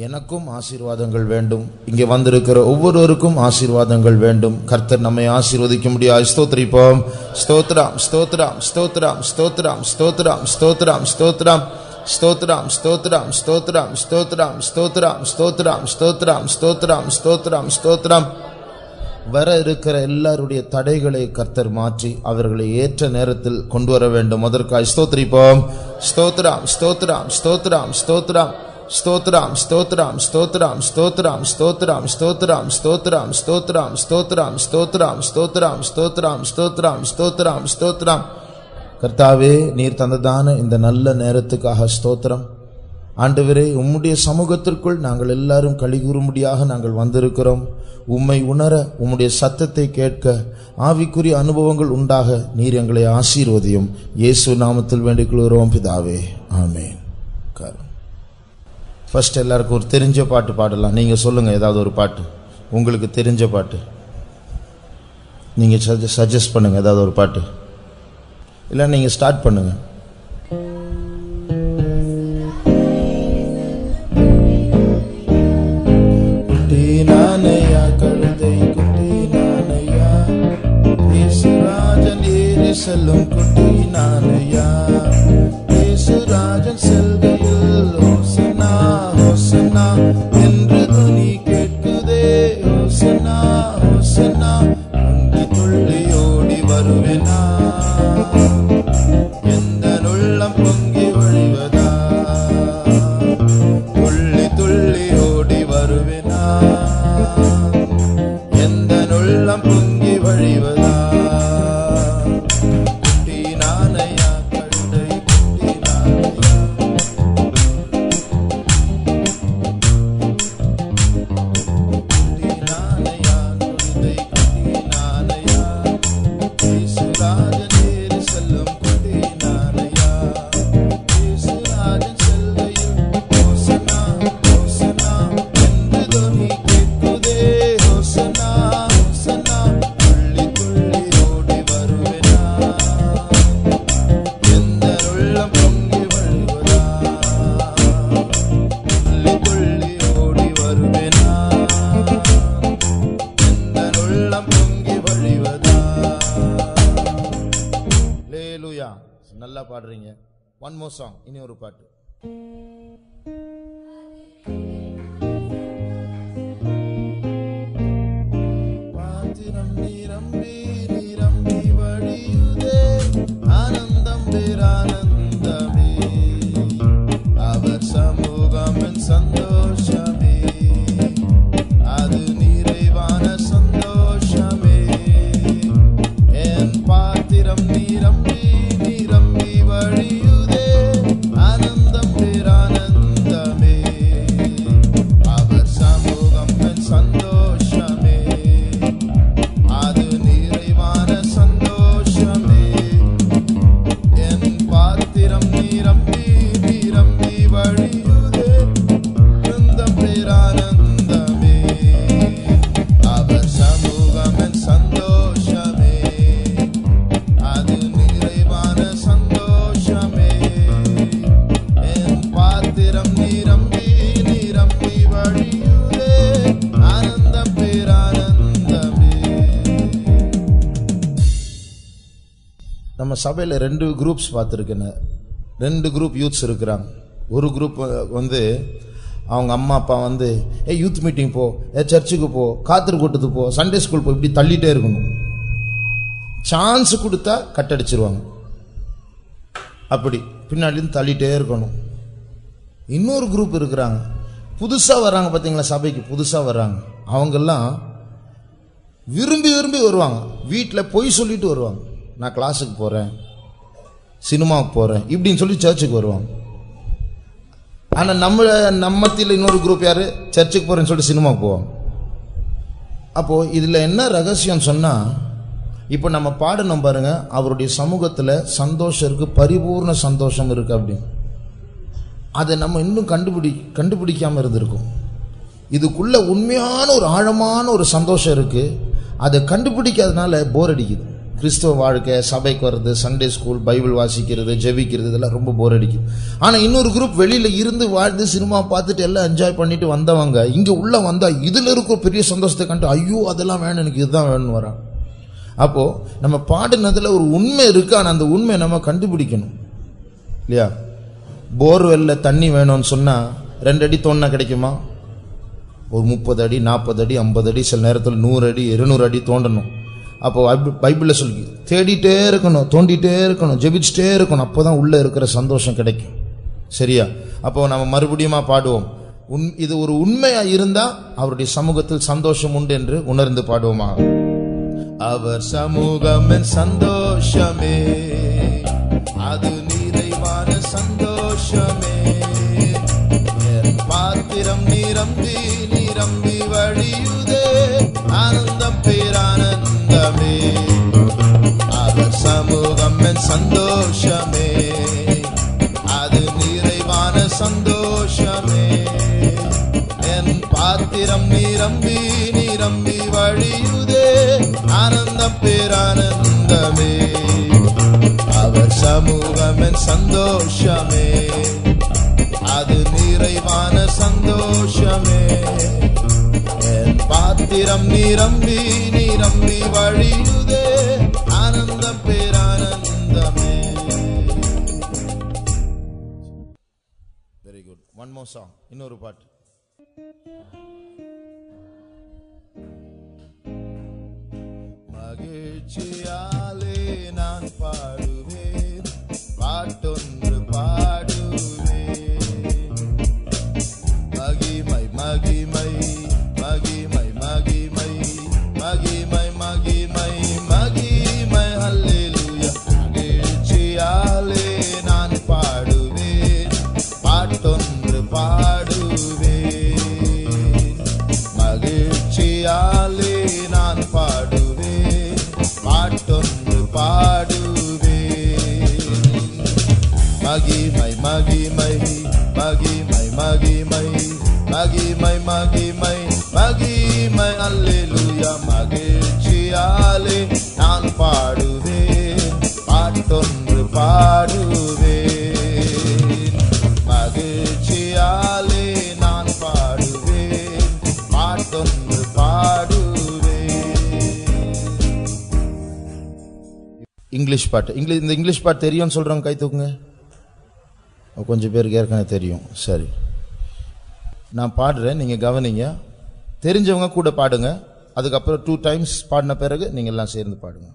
எனக்கும் ஆசீர்வாதங்கள் வேண்டும். இங்கே வந்திருக்கிற ஒவ்வொருவருக்கும் ஆசீர்வாதங்கள் வேண்டும். கர்த்தர் நம்மை ஆசீர்வதிக்க முடியாது. ஸ்தோத்திரிப்போம். ஸ்தோத்ரம் ஸ்தோத்ரம் ஸ்தோத்ரம் ஸ்தோத்ரம் ஸ்தோத்ரம் ஸ்தோத்ரம் ஸ்தோத்ரம் ஸ்தோத்ரம் ஸ்தோத்ரம் ஸ்தோத்ரம் ஸ்தோத்ரம் ஸ்தோத்ரம் ஸ்தோத்ரம் ஸ்தோத்ரம் ஸ்தோத்ரம் ஸ்தோத்ரம் ஸ்தோத்ரம். வர இருக்கிற எல்லாருடைய தடைகளை கர்த்தர் மாற்றி அவர்களை ஏற்ற நேரத்தில் கொண்டு வர வேண்டும். அதற்காக ஸ்தோத்திரிப்போம். ஸ்தோத்ரம் ஸ்தோத்ரம் ஸ்தோத்ரம் ஸ்தோத்ரம் ஸ்தோத்ரம் ஸ்தோத்ரம் ஸ்தோத்ரம் ஸ்தோத்ரம் ஸ்தோத்ரம் ஸ்தோத்ரம் ஸ்தோத்ரம் ஸ்தோத்ரம் ஸ்தோத்ரம் ஸ்தோத்ரம் ஸ்தோத்ரம் ஸ்தோத்ரம் ஸ்தோத்ரம் ஸ்தோத்ரம் ஸ்தோத்ரம். கர்த்தாவே, நீர் தந்ததான இந்த நல்ல நேரத்துக்காக ஸ்தோத்திரம். ஆண்டவரே, உம்முடைய சமூகத்திற்குள் நாங்கள் எல்லாரும் கலிகூறும்படியாக நாங்கள் வந்திருக்கிறோம். உம்மை உணர, உம்முடைய சத்தத்தை கேட்க ஆவிக்குரிய அனுபவங்கள் உண்டாக நீர் எங்களை ஆசீர்வதியும். இயேசு நாமத்தில் வேண்டிக் கொள்கிறோம் பிதாவே, ஆமென். ஃபர்ஸ்ட் எல்லாருக்கும் ஒரு தெரிஞ்ச பாட்டு பாடலாம். நீங்க சொல்லுங்க, ஏதாவது ஒரு பாட்டு உங்களுக்கு தெரிஞ்ச பாட்டு நீங்க சஜஸ்ட் பண்ணுங்க. ஏதாவது ஒரு பாட்டு இல்லை, நீங்க ஸ்டார்ட் பண்ணுங்க. குட்டி நானையா கழுதை, குட்டி நானையா இயேசுராஜன் ஏறி செல்லும் குட்டி நானையா. இயேசுராஜன் செல்கையில் ஹோசன்னா ஹோசன்னா என்று துணி கேட்குதே. ஹோசன்னா ஹோசன்னா துள்ளி துள்ளி ஓடி வருவேனா. எந்த உள்ளம் பொங்கி வழிவதா. துள்ளி துள்ளி ஓடி வருவேனா. எந்த உள்ளம் பொங்கி வழிவதா. குட்டி நானையா கழுதை, குட்டி நானையா. குட்டி நானையா கழுதை, குட்டி நானையா இயேசுராஜன் ஏறி செல்லும் குட்டி நானையா. இயேசுராஜன் செல்கையில் ஹோசன்னா ஹோசன்னா என்று துணி கேட்குதே. ஹோசன்னா ஹோசன்னா துள்ளி துள்ளி ஓடி வருவேனா. எந்த உள்ளம் பொங்கி வழிவதா. துள்ளி துள்ளி ஓடி வருவேனா. எந்த உள்ளம் பொங்கி வழிவதா. ஹல்லேலூயா. நல்லா பாடுறீங்க. One more song. இனி ஒரு பாட்டு. பாத்திரம் நிரம்பி நிரம்பி வழியுதே. ஆனந்தம் பேரானந்தமே. அவர் சமூகம் என் சந்தோஷமே. அது நிறைவான சந்தோஷமே. என் பாத்திரம் நிரம்பி நிரம்பி வழியுதே. ஆனந்தம் பேரானந்தமே. அவர் சமூகம் என் சந்தோஷமே. அது நிறைவான சந்தோஷமே. என் பாத்திரம் நிரம்பி நிரம்பி வழியுதே. ஆனந்தம் பேரானந்தமே. அவர் சமூகம் என் சந்தோஷமே. அது நிறைவான சந்தோஷமே. என் பாத்திரம் நிரம்பி நிரம்பி வழியுதே. ஆனந்தம் பேரானந்தமே. நம்ம சபையில் 2 குரூப்ஸ் பார்த்துருக்கேன். 2 குரூப் யூத்ஸ் இருக்கிறாங்க. ஒரு குரூப் அவங்க அம்மா அப்பா யூத் மீட்டிங் போ, சர்ச்சுக்கு போ, காத்திரு கூட்டத்துக்கு போ, சண்டே ஸ்கூல் போ, இப்படி தள்ளிட்டே இருக்கணும். சான்ஸ் கொடுத்தா கட்டடிச்சிருவாங்க. அப்படி பின்னாடியும் தள்ளிட்டே இருக்கணும். இன்னொரு குரூப் இருக்கிறாங்க, புதுசாக வர்றாங்க. பார்த்தீங்களா, சபைக்கு புதுசாக வர்றாங்க. அவங்கெல்லாம் விரும்பி விரும்பி வருவாங்க. வீட்டில் பொய் சொல்லிட்டு வருவாங்க. நான் கிளாஸுக்கு போகிறேன், சினிமாவுக்கு போகிறேன் இப்படின்னு சொல்லி சர்ச்சுக்கு வருவாங்க. ஆனால் நம்மத்தில் இன்னொரு குரூப் யார், சர்ச்சுக்கு போகிறேன்னு சொல்லிட்டு சினிமாவுக்கு போவாங்க. அப்போது இதில் என்ன ரகசியம் சொன்னால், இப்போ நம்ம பாடணும் பாருங்க, அவருடைய சமூகத்தில் சந்தோஷம் இருக்குது, பரிபூர்ண சந்தோஷம் இருக்குது அப்படின்னு. அதை நம்ம இன்னும் கண்டுபிடிக்காமல் இருந்திருக்கோம். இதுக்குள்ள உண்மையான ஒரு ஆழமான ஒரு சந்தோஷம் இருக்குது. அதை கண்டுபிடிக்காதனால போர் அடிக்குது. கிறிஸ்தவ வாழ்க்கை, சபைக்கு வர்றது, சண்டே ஸ்கூல், பைபிள் வாசிக்கிறது, ஜெபிக்கிறது, இதெல்லாம் ரொம்ப போர் அடிக்குது. ஆனால் இன்னொரு குரூப் வெளியில் இருந்து வாழ்ந்து சினிமா பார்த்துட்டு எல்லாம் என்ஜாய் பண்ணிட்டு வந்தவங்க இங்கே உள்ளே வந்தால் இதில் இருக்கிற பெரிய சந்தோஷத்தை கண்டு ஐயோ அதெல்லாம் வேணும், எனக்கு இதுதான் வேணும்னு வரான். அப்போது நம்ம பாடினதில் ஒரு உண்மை இருக்கு, ஆனால் அந்த உண்மையை நம்ம கண்டுபிடிக்கணும் இல்லையா? போர்வெல்ல தண்ணி வேணும்னு சொன்னால் 2 அடி தோண்டினா கிடைக்குமா? ஒரு 30 அடி, 40 அடி, 50 அடி, சில நேரத்தில் 100 அடி, 200 அடி தோண்டணும். அப்போ பைபிளில் சொல்லி தேடிட்டே இருக்கணும், தோண்டிகிட்டே இருக்கணும், ஜெபிச்சுட்டே இருக்கணும், அப்போ தான் உள்ளே இருக்கிற சந்தோஷம் கிடைக்கும். சரியா? அப்போ நம்ம மறுபடியும் பாடுவோம். இது ஒரு உண்மையாக இருந்தால் அவருடைய சமூகத்தில் சந்தோஷம் உண்டு என்று உணர்ந்து பாடுவோமா? அவர் சமூகம் சந்தோஷமே, அது நிறைவான சந்தோஷமே, பாத்திரம் நிரம்பி நிரம்பி வழியுதே, ஆனந்தம் பேரானந்தமே. அவர் சமூகம் சந்தோஷமே, அது நிறைவான சந்தோஷமே, என் பாத்திரம் நிரம்பி நிரம்பி வழியுதே, ஆனந்தம் பேரானந்தமே. அவர் சமூகம் சந்தோஷமே, அது நிறைவான சந்தோஷமே, என் பாத்திரம் நிரம்பி நிரம்பி வழியுதே, ஆனந்தம் பேரானந்தமே. Very good. One more song, இன்னொரு பாட்டு. மகிழ்ச்சியாலே நான் பாடுவேன், பாட்டொன்று பாடுவேன், மகிமை மகிமை மகிமை மகிமை மகிமை மகிமை மகிமை அல்லேலூயா. மகிழ்ச்சியாலே நான் பாடுவேன், பாட்டொன்று பாடுவேன், மகிழ்ச்சியாலே நான் பாடுவேன், பாட்டொன்று பாடுவேன், மகிமை மகிமை மகிமை மகிமை மகிமை மகிமை மகிமை அல்லேலூயா. மகிழ்ச்சியாலே நான் பாடுவேன், பாட்டொன்று பாடுவேன், மகிழ்ச்சியாலே நான் பாடுவேன், பாட்டொன்று பாடுவேன். இங்கிலீஷ் பாட்டு. இந்த இங்கிலீஷ் பாட்டு தெரியும்னு சொல்றவங்க கை தூக்குங்க. கொஞ்சம் பேருக்கு ஏற்கனவே தெரியும். சரி, நான் பாடுறேன், நீங்கள் கவனிங்க. தெரிஞ்சவங்க கூட பாடுங்க. அதுக்கப்புறம் 2 times பாடின பிறகு நீங்கள் எல்லாம் சேர்ந்து பாடுங்க.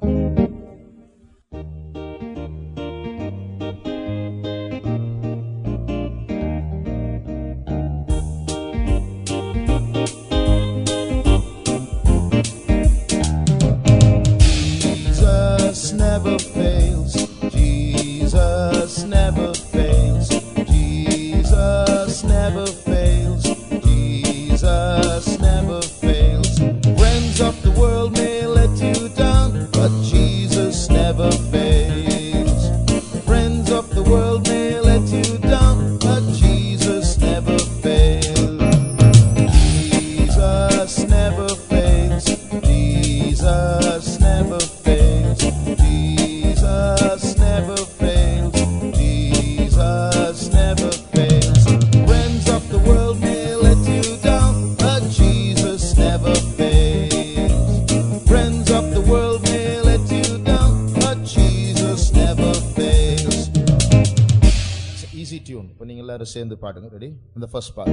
Jesus never fails, Jesus never fails, Jesus never fails, Jesus never fails. Friends of the world may let you down, but Jesus never fails. Friends of the world may let you down, but Jesus never fails. Jesus never fails, Jesus never fails, Jesus never fails, Jesus never fails. Friends of the world may let you down, but Jesus never fails. Friends of the world may let you down, but Jesus never fails. It's an easy tune. இப்போ நீங்க எல்லாரும் சேர்ந்து பாடுங்க. Ready? The first part.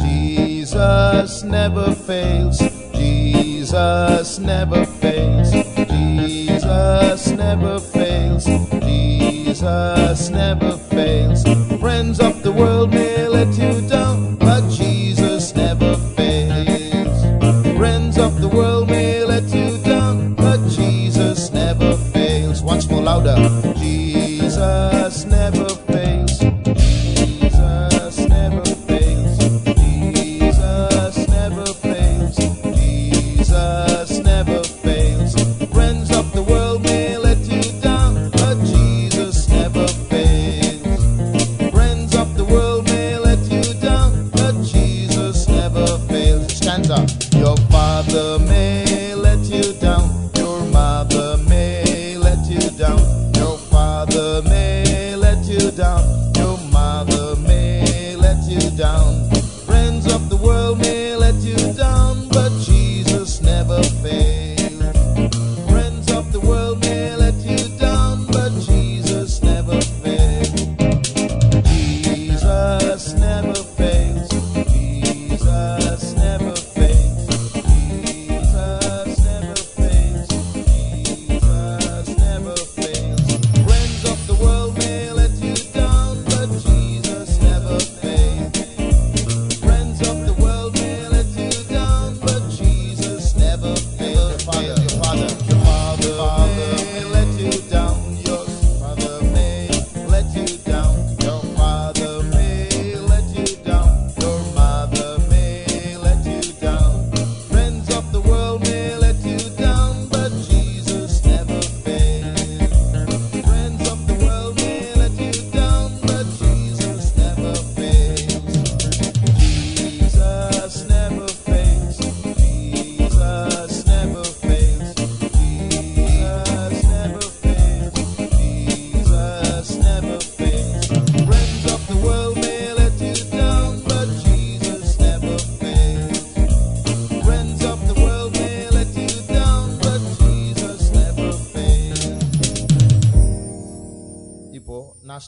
Jesus never fails, Jesus never fails, Jesus never fails, Jesus never fails. Friends of the world may let you down, but Jesus never fails. Friends of the world may let you down, but Jesus never fails. Once more louder. Jesus never fails, Jesus never fails, Jesus never fails, Jesus never fails. Friends of the world may let you down, but Jesus never fails. Friends of the world may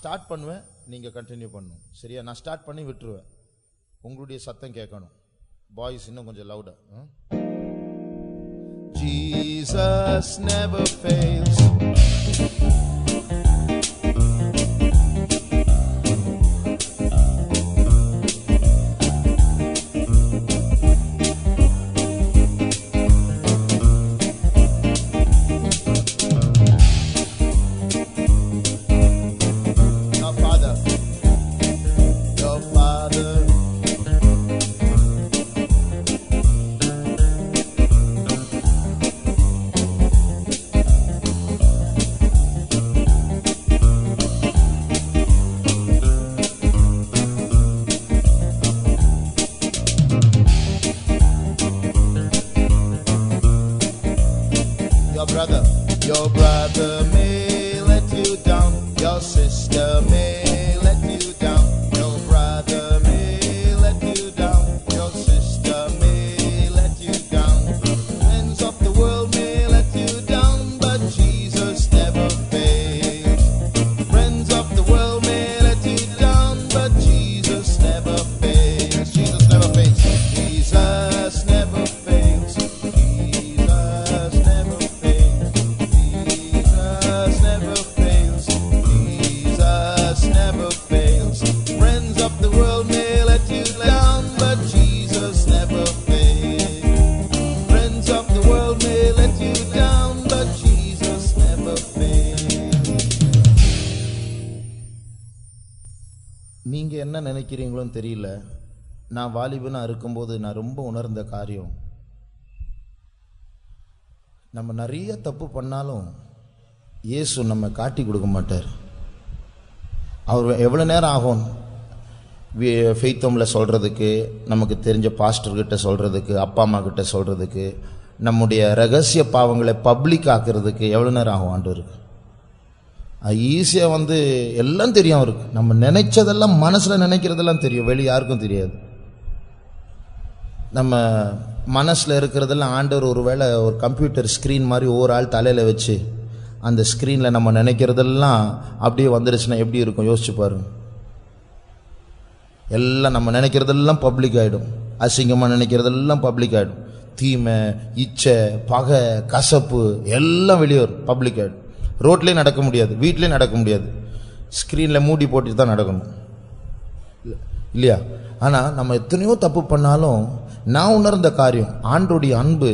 start பண்ணுவேன், நீங்க continue பண்ணணும். சரியா? நான் start பண்ணி விட்டுருவேன். உங்களுடைய சத்தம் கேட்கணும். பாய்ஸ் இன்னும் கொஞ்சம் லவுடா. Jesus never fails. Your brother may let you down, your sister may let you down, your brother may let you down, your sister may let you down, friends of the world may let you down, but Jesus never fails. Friends of the world may let you down, but Jesus never fails. Jesus never fails. Jesus never fails. Jesus never fails. Jesus never fails. Jesus never fails. Friends of the world may let you down, but Jesus never fails. Friends of the world may let you down, but Jesus never fails. நீங்க என்ன நினைக்கிறீங்களோன்னு தெரியல. நான் வாலிபனா இருக்கும்போது நான் ரொம்ப உணர்ந்த காரியம், நம்ம நிறைய தப்பு பண்ணாலும் இயேசு நம்ம காட்டி கொடுக்க மாட்டார். அவர் எவ்வளோ நேரம் ஆகும் ஃபெய்த் ஹோமில் சொல்கிறதுக்கு, நமக்கு தெரிஞ்ச பாஸ்டர்கிட்ட சொல்கிறதுக்கு, அப்பா அம்மா கிட்ட சொல்கிறதுக்கு, நம்முடைய ரகசிய பாவங்களை பப்ளிக் ஆக்கிறதுக்கு எவ்வளோ நேரம் ஆகும் ஆண்டவருக்கு? ஈஸியாக எல்லாம் தெரியும் அவருக்கு. நம்ம நினைச்சதெல்லாம், மனசில் நினைக்கிறதெல்லாம் தெரியும், வெளியே யாருக்கும் தெரியாது. நம்ம மனசில் இருக்கிறதெல்லாம் ஆண்டவர் ஒருவேளை ஒரு கம்ப்யூட்டர் ஸ்க்ரீன் மாதிரி ஒவ்வொரு ஆள் தலையில் வச்சு அந்த ஸ்க்ரீனில் நம்ம நினைக்கிறதெல்லாம் அப்படியே வந்துருச்சுன்னா எப்படி இருக்கும் யோசிச்சு பாருங்க. எல்லாம் நம்ம நினைக்கிறதெல்லாம் பப்ளிக் ஆகிடும். அசிங்கமாக நினைக்கிறதெல்லாம் பப்ளிக் ஆகிடும். தீமை, இச்சை, பகை, கசப்பு எல்லாம் வெளியே வரும், பப்ளிக் ஆகிடும். ரோட்லேயும் நடக்க முடியாது, வீட்லேயும் நடக்க முடியாது, ஸ்க்ரீனில் மூடி போட்டு தான் நடக்கணும், இல்லையா? ஆனால் நம்ம எத்தனையோ தப்பு பண்ணாலும் நான் உணர்ந்த காரியம், ஆண்டோடைய அன்பு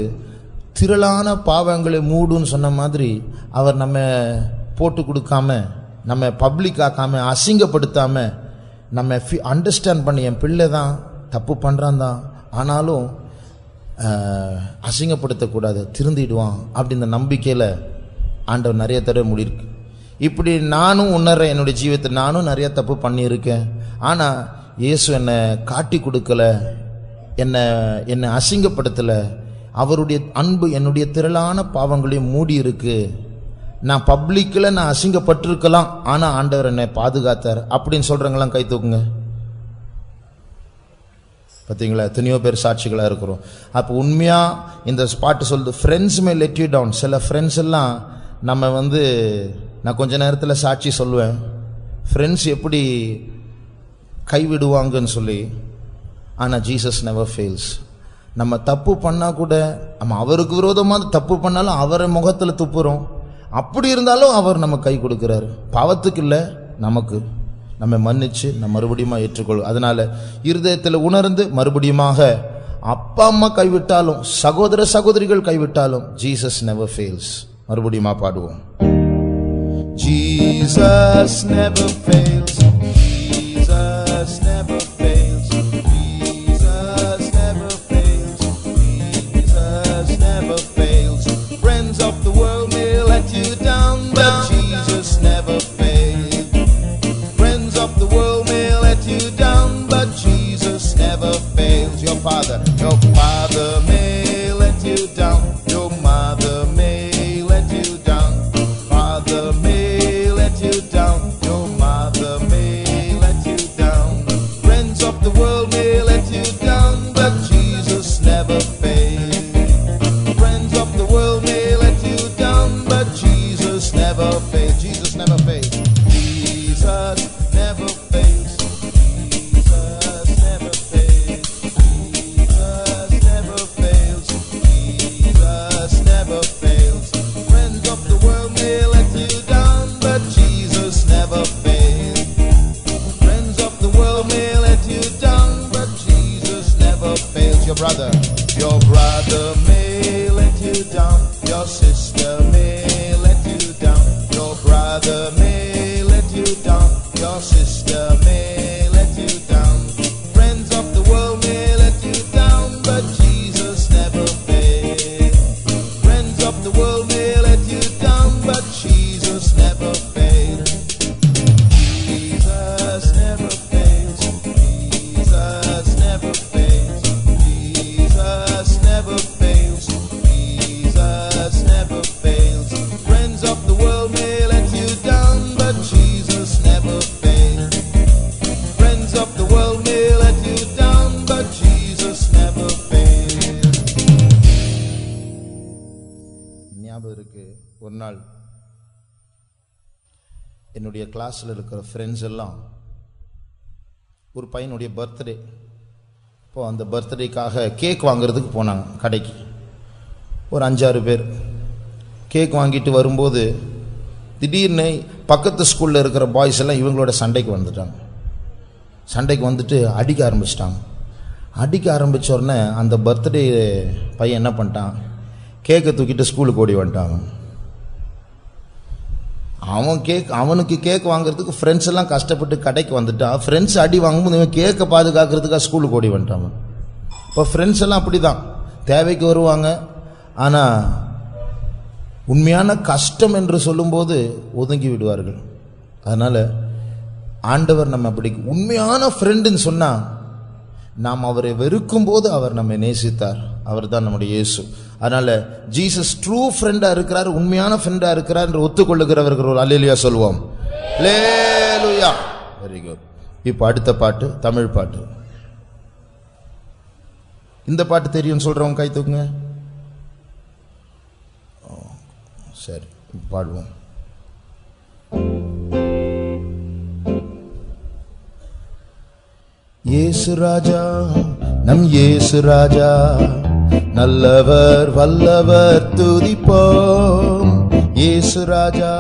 திரளான பாவங்களை மூடுன்னு சொன்ன மாதிரி அவர் நம்ம போட்டு கொடுக்காம, நம்ம பப்ளிக் ஆக்காம, அசிங்கப்படுத்தாம, நம்ம அண்டர்ஸ்டாண்ட் பண்ணி என் பிள்ளை தான் தப்பு பண்ணுறான் தான், ஆனாலும் அசிங்கப்படுத்தக்கூடாது, திருந்திடுவான் அப்படின்ற நம்பிக்கையில் ஆண்டவர் நிறைய தடவை முடியிருக்கு. இப்படி நானும் உணர்றேன், என்னுடைய ஜீவியத்தை நானும் நிறைய தப்பு பண்ணியிருக்கேன். ஆனால் இயேசு என்னை காட்டி கொடுக்கல, என்னை அசிங்கப்படுத்தலை. அவருடைய அன்பு என்னுடைய திரளான பாவங்களையும் மூடி இருக்கு. நான் பப்ளிக்கில் நான் அசிங்கப்பட்டிருக்கலாம், ஆனால் ஆண்டவர் என்னை பாதுகாத்தார் அப்படின்னு சொல்கிறவங்களாம் கை தூக்குங்க. பார்த்தீங்களா? எத்தனையோ பேர் சாட்சிகளாக இருக்கிறோம். அப்போ உண்மையாக இந்த பாட்டு சொல்லுது, friends may let you down. சில ஃப்ரெண்ட்ஸ் எல்லாம் நம்ம நான் கொஞ்ச நேரத்தில் சாட்சி சொல்லுவேன், ஃப்ரெண்ட்ஸ் எப்படி கைவிடுவாங்கன்னு சொல்லி. ஆனால் ஜீசஸ் நெவர் ஃபெயில்ஸ். நம்ம தப்பு பண்ணால் கூட, நம்ம அவருக்கு விரோதமாக தப்பு பண்ணாலும் அவரை முகத்தில் துப்புறோம், அப்படி இருந்தாலும் அவர் நம்ம கை கொடுக்கிறாரு. பாவத்துக்கு இல்லை, நமக்கு. நம்ம மன்னிச்சு நம்ம மறுபடியும் ஏற்றுக்கொள்ளும். அதனால இருதயத்தில் உணர்ந்து மறுபடியுமாக அப்பா அம்மா கைவிட்டாலும், சகோதர சகோதரிகள் கைவிட்டாலும், ஜீசஸ் நெவர் ஃபெயில்ஸ். மறுபடியுமா பாடுவோம். Jesus never fails. Jesus never fails. Jesus never fails. Jesus never fails. Friends of the world may let you down, but Jesus never fails. Friends of the world may let you down, but Jesus never fails. Your father may let you down. Your mother may let you down. Father may let you down. Your mother may let you down. Friends of the world may let you down, but Jesus never fails. Friends of the world may let you down, but Jesus never fails. Jesus never fails. Jesus your brother. Your brother may let you down, your sister may let you down. Your brother may let you down, your sister may let you down. Friends of the world may let you down, but Jesus never fails. Friends of the world may let you down, but Jesus never fails. Jesus never fails. Jesus never fails. Jesus never fails. Jesus never fails. Friends of the world may let you down, but Jesus never fails. Friends of the world may let you down, but Jesus never fails. ஞாபகம் இருக்கு, ஒரு நாள் என்னுடைய கிளாஸில் இருக்கிற friends எல்லாம் ஒரு பையனுடைய பர்த்டே, இப்போ அந்த பர்த்டேக்காக கேக் வாங்குறதுக்கு போனாங்க கடைக்கு. ஒரு 5-6 பேர் கேக் வாங்கிட்டு வரும்போது திடீர்னு பக்கத்து ஸ்கூலில் இருக்கிற பாய்ஸ் எல்லாம் இவங்களோட சண்டைக்கு வந்துட்டாங்க. சண்டைக்கு வந்துட்டு அடிக்க ஆரம்பிச்சிட்டாங்க. அடிக்க ஆரம்பித்த உடனே அந்த பர்த்டே பையன் என்ன பண்ணிட்டான், கேக்கை தூக்கிட்டு ஸ்கூலுக்கு ஓடி வந்துட்டாங்க. அவனுக்கு கேக் வாங்குறதுக்கு ஃப்ரெண்ட்ஸ் எல்லாம் கஷ்டப்பட்டு கடைக்கு வந்துட்டா, ஃப்ரெண்ட்ஸ் அடி வாங்கும்போது இவன் கேக்கை பாதுகாக்கிறதுக்காக ஸ்கூலுக்கு ஓடி வந்துட்டாங்க. இப்போ ஃப்ரெண்ட்ஸ் எல்லாம் அப்படி தான், தேவைக்கு வருவாங்க, ஆனால் உண்மையான கஷ்டம் என்று சொல்லும்போது ஒதுங்கி விடுவார்கள். அதனால் ஆண்டவர் நம்ம அப்படி உண்மையான ஃப்ரெண்டுன்னு சொன்னால், நாம் அவரை வெறுக்கும் போது அவர் நம்மை நேசித்தார். அவர் தான் நம்முடைய இயேசு. அதனால ஜீசஸ் ட்ரூ ஃப்ரெண்டா இருக்கிறார், உண்மையான ஃப்ரெண்டா இருக்கிறார் என்று ஒத்துக்கொள்ளுகிறவர்கள் ஒரு அல்லேலூயா சொல்வோம். அல்லேலூயா. Very good. இப்போ அடுத்த பாட்டு தமிழ் பாட்டு. இந்த பாட்டு தெரியும் சொல்றவங்க கை தூக்குங்க. சரி, பாடுவோம். இயேசு ராஜா, நம் இயேசு ராஜா, நல்லவர் வல்லவர் துதிப்போம். இயேசு ராஜா,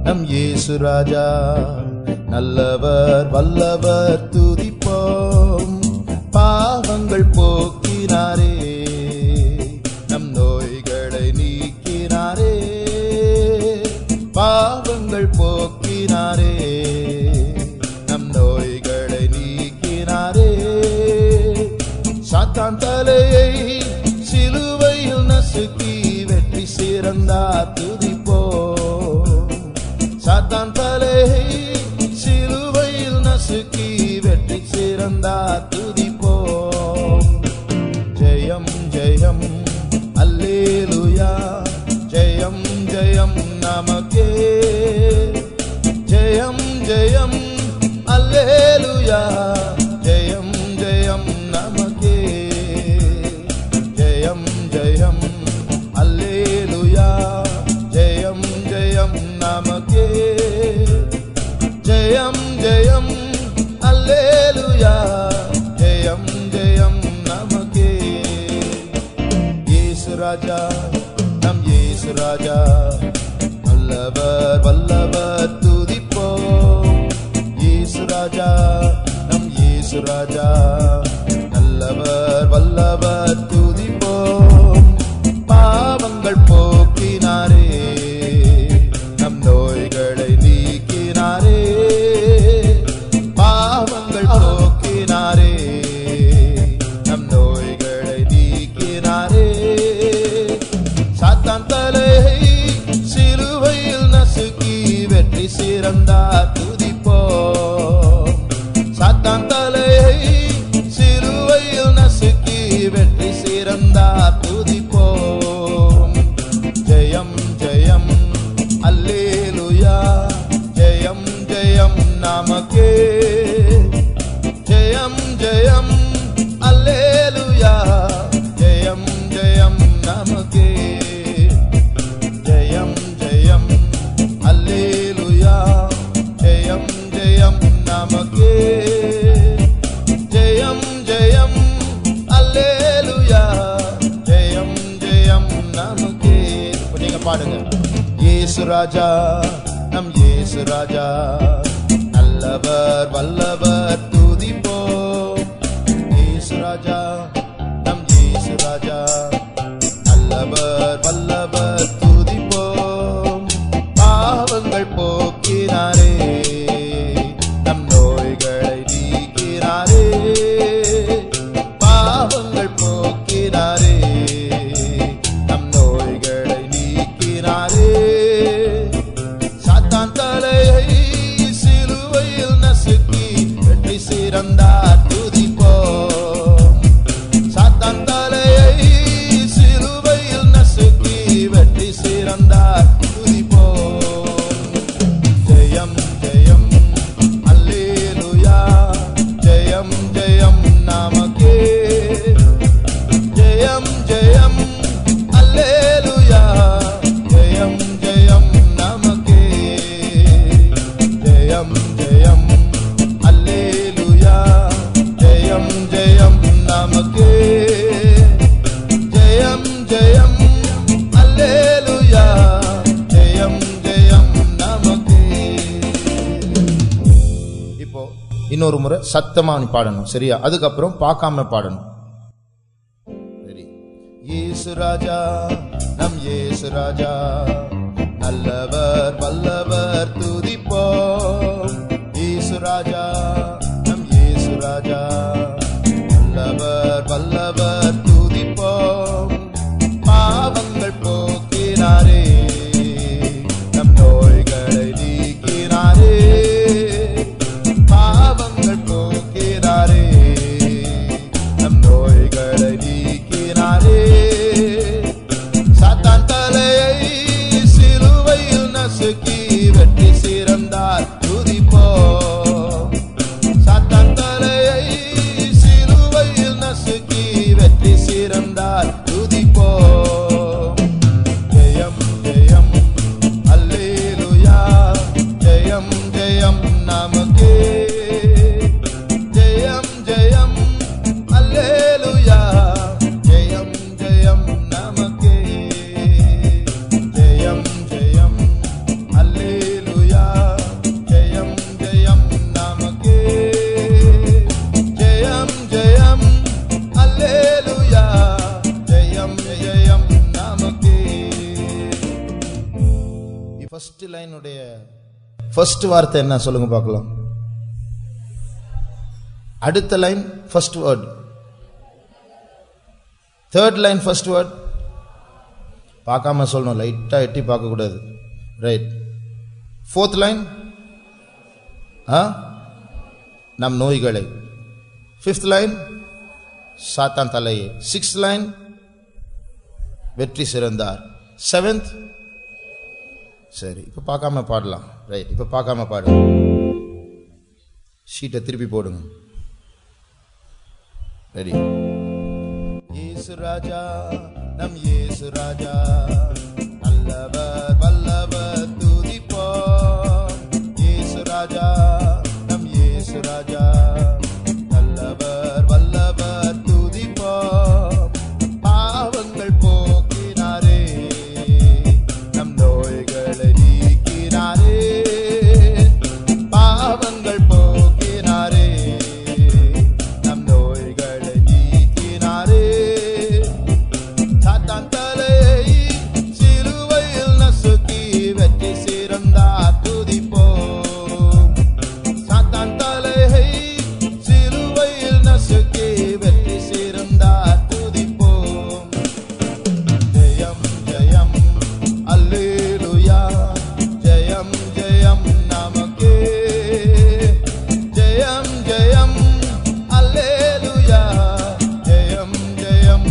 நம் இயேசு ராஜா, நல்லவர் வல்லவர் துதிப்போம். பாவங்கள் போக்கினாரே, நம் நோய்களை நீக்கினாரே. பாவங்கள் போக்கினாரே, நம் நோய்களை நீக்கினாரே. சாத்தான் தலையை சிலுவையில் நசுக்கி வெற்றி சிறந்தார், துதிப்போம். சாத்தான் தலையை சிலுவையில் நசுக்கி வெற்றி சிறந்தார், துதிப்போம். ஜெயம் ஜெயம் அல்லேலூயா, ஜெயம் ஜெயம் நமக்கே. ஜெயம் ஜெயம் அல்லேலூயா, ஜெயம் ஜெயம் நமக்கே. ஜெயம் ஜெயம் அல்லேலூயா, ஜெயம் ஜெயம் நமக்கே. ஜெயம் ஜெயம் அல்லேலூயா, ஜெயம் ஜெயம் நமக்கே. இயேசு ராஜா, நம் இயேசு ராஜா, நல்லவர் வல்லவர் துதிப்போம். இயேசு ராஜா, நம் இயேசு ராஜா, நல்லவர் வல்லவர் துதிப்போம். பாவங்கள் போக்கினாரே, நம் நோய்களை நீக்கினாரே. பாவங்கள் போக்கினாரே, நம் நோய்களை நீக்கினாரே. சாத்தான் தலையை சிலுவையில் நசுக்கி வெற்றி சிறந்தார், துதிப்போம். சாத்தான் தலையை சிலுவையில் நசுக்கி வெற்றி சிறந்தார், துதிப்போம். ஜெயம் ஜெயம் அல்லேலூயா, ஜெயம் ஜெயம் நமக்கே. ஜெயம் ஜெயம் அல்லேலூயா, ஜெயம் ஜெயம் நமக்கே. ஜெயம் ஜெயம் அல்லேலூயா, ஜெயம் ஜெயம் நமக்கே. ஜெயம் ஜெயம் அல்லேலூயா, ஜெயம் ஜெயம் நமக்கே. இப்போ நீங்க பாடுங்க. இயேசு ராஜா, நம் இயேசு ராஜா, நல்லவர் வல்லவர் துதிப்போம். இயேசு ராஜா, நம் ஜெயம் ஜெயம் அல்லேலூயா ஜெயம் ஜெயம் நமக்கே ஜெயம் ஜெயம் அல்லேலூயா ஜெயம் ஜெயம் நமக்கே ஜெயம் ஜெயம் அல்லேலூயா ஜெயம் ஜெயம் நமக்கே. இப்போ இன்னொரு முறை சத்தமா நீ பாடணும், சரியா? அதுக்கப்புறம் பார்க்காம பாடணும். இயேசு ராஜா நம் இயேசு ராஜா நல்லவர் வல்லவர் துதிப்போம். இயேசு ராஜா நம் இயேசு ராஜா நல்லவர் வல்லவர் துதிப்போம். பாவங்கள் போக்கினாரே நம் நோய்களை நீக்கினாரே. பாவங்கள் போக்கினாரே நம் நோய்களை நீக்கினாரே. சாத்தான் தலையை சிலுவையில் நசுக்கி வெற்றி சிறந்தார் துதிப்போம். சாத்தான் தலையை சிலுவையில் நசுக்கி வெற்றி சிறந்தார் துதிப்போம். ஜெயம் ஜெயம் அல்லேலூயா ஜெயம் ஜெயம் நமக்கே ஜெயம் ஜெயம் அல்லேலூயா ஜெயம் ஜெயம் நமக்கே ஜெயம் ஜெயம் அல்லேலூயா ஜெயம் ஜெயம் நமக்கே ஜெயம் ஜெயம் அல்லேலூயா ஜெயம் ஜெயம் நமக்கே. ஃபர்ஸ்ட் லைனுடைய ஃபர்ஸ்ட் வார்த்தை என்ன சொல்லுங்க பார்க்கலாம். அடுத்த line first word, third line first word. பார்க்காம சொல்லணும், லைட்டா எட்டி பார்க்க கூடாது. ரைட். ஃபோர்த் லைன் நம் நோய்களை. ஃபிஃப்த் லைன் சாத்தான் தலையை. சிக்ஸ்த் லைன் வெற்றி சிறந்தார். செவன்த் சரி, இப்ப பார்க்காம பாடலாம். ரைட், இப்ப பார்க்காம பாடு. ஷீட்டை திருப்பி போடுங்க. ரெடி. இயேசு ராஜா நம் இயேசு ராஜா நல்லவர் வல்லவர் துதிப்போம். இயேசு ராஜா நம் இயேசு ராஜா நல்லவர் வல்லவர் துதிப்போம். பாவங்கள் போக்கினாரே நம் நோய்களை நீக்கினாரே. பாவங்கள் போக்கினாரே நம் நோய்களை நீக்கினாரே. சாத்தான் தலையை சிலுவையில் நசுக்கி வெற்றி சிறந்தார் துதிப்போம். சாத்தான் தலையை சிலுவையில் நசுக்கி வெற்றி சிறந்தார் துதிப்போம். ஜெயம் ஜெயம் அல்லேலூயா ஜெயம் ஜெயம் நமக்கே ஜெயம் ஜெயம் அல்லேலூயா ஜெயம் ஜெயம்